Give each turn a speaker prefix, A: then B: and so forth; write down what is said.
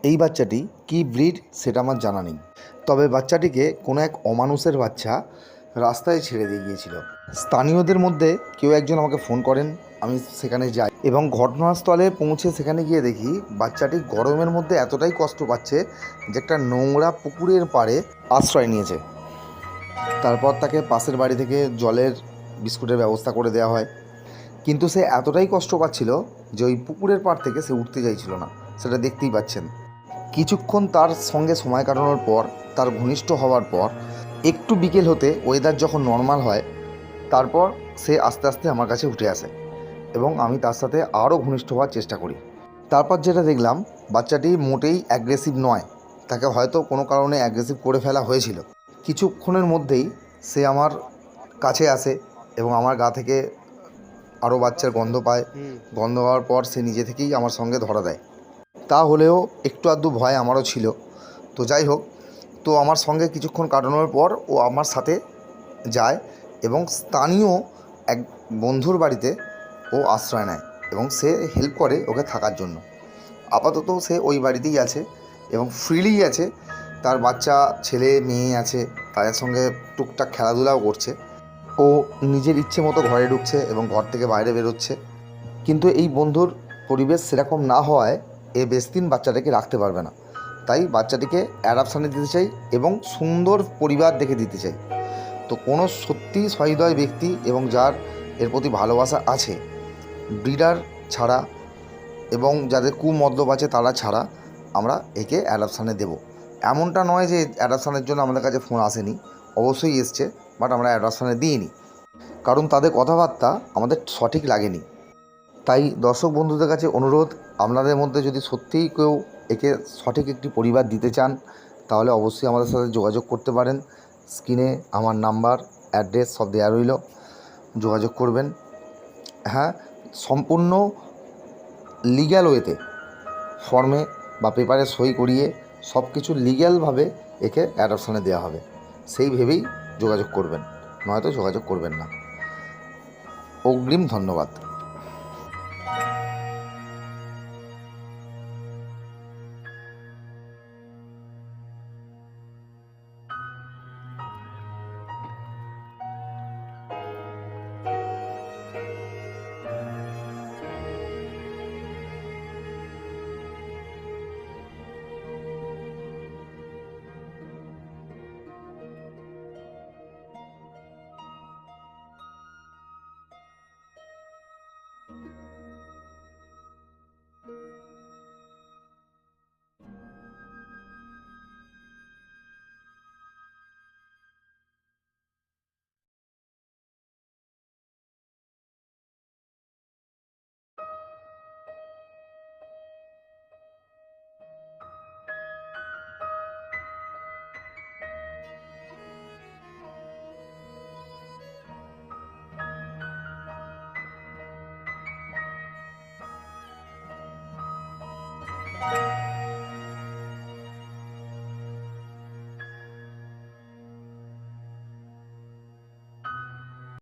A: এই বাচ্চাটি কী ব্রিড সেটা আমার জানা নেই, তবে বাচ্চাটিকে কোনো এক অমানুষের বাচ্চা রাস্তায় ছেড়ে দিয়ে গিয়েছিল। স্থানীয়দের মধ্যে কেউ একজন আমাকে ফোন করেন, আমি সেখানে যাই এবং ঘটনাস্থলে পৌঁছে সেখানে গিয়ে দেখি বাচ্চাটি গরমের মধ্যে এতটাই কষ্ট পাচ্ছে যে একটা নোংরা পুকুরের পাড়ে আশ্রয় নিয়েছে। তারপর তাকে পাশের বাড়ি থেকে জলের বিস্কুটের ব্যবস্থা করে দেওয়া হয়, কিন্তু সে এতটাই কষ্ট পাচ্ছিল যে ওই পুকুরের পাড় থেকে সে উঠতে চাইছিল না, সেটা দেখতেই পাচ্ছেন। কিছুক্ষণ তার সঙ্গে সময় কাটানোর পর, তার ঘনিষ্ঠ হওয়ার পর, একটু বিকেল হতে ওয়েদার যখন নর্মাল হয়, তারপর সে আস্তে আস্তে আমার কাছে উঠে আসে এবং আমি তার সাথে আরও ঘনিষ্ঠ হওয়ার চেষ্টা করি। তারপর যেটা দেখলাম, বাচ্চাটি মোটেই অ্যাগ্রেসিভ নয়, তাকে হয়তো কোনো কারণে অ্যাগ্রেসিভ করে ফেলা হয়েছিল। কিছুক্ষণের মধ্যেই সে আমার কাছে আসে এবং আমার গা থেকে আরও বাচ্চার গন্ধ পায়। গন্ধ হওয়ার পর সে নিজে থেকেই আমার সঙ্গে ধরা দেয়। তা হলেও একটু আধটু ভয় আমারও ছিল। তো যাই হোক, তো আমার সঙ্গে কিছুক্ষণ কাটানোর পর ও আমার সাথে যায় এবং স্থানীয় এক বন্ধুর বাড়িতে ও আশ্রয় নেয় এবং সে হেল্প করে ওকে থাকার জন্য। আপাতত সে ওই বাড়িতেই আছে এবং ফ্রিলি আছে। তার বাচ্চা ছেলে মেয়ে আছে, তাদের সঙ্গে টুকটাক খেলাধুলাও করছে। ও নিজের ইচ্ছে মতো ঘরে ঢুকছে এবং ঘর থেকে বাইরে বেরোচ্ছে। কিন্তু এই বন্ধুর পরিবেশ সেরকম না হওয়ায় এ বেশি দিন বাচ্চাটাকে রাখতে পারবে না। তাই বাচ্চাটিকে অ্যাডপশানে দিতে চাই এবং সুন্দর পরিবার দেখে দিতে চাই। তো কোনো সত্যি সহৃদয় ব্যক্তি এবং যার এর প্রতি ভালোবাসা আছে, ব্রিডার ছাড়া এবং যাদের কুমতলব আছে তারা ছাড়া আমরা একে অ্যাডপশানে দেব। এমনটা নয় যে অ্যাডপশানের জন্য আমাদের কাছে ফোন আসেনি, অবশ্যই এসছে, বাট আমরা অ্যাডপশানে দিইনি, কারণ তাদের কথাবার্তা আমাদের সঠিক লাগেনি। তাই দর্শক বন্ধুদের কাছে অনুরোধ, আপনাদের মধ্যে যদি সত্যিই কেউ একে সঠিক একটি পরিবার দিতে চান, তাহলে অবশ্যই আমাদের সাথে যোগাযোগ করতে পারেন। স্ক্রিনে আমার নাম্বার, অ্যাড্রেস সব দেওয়া রইল, যোগাযোগ করবেন। হ্যাঁ, সম্পূর্ণ লিগ্যাল ওয়েতে, ফর্মে বা পেপারে সই করিয়ে সব কিছু লিগ্যালভাবে একে অ্যাডপশানে দেওয়া হবে, সেই ভেবেই যোগাযোগ করবেন, নয়তো যোগাযোগ করবেন না। অগ্রিম ধন্যবাদ।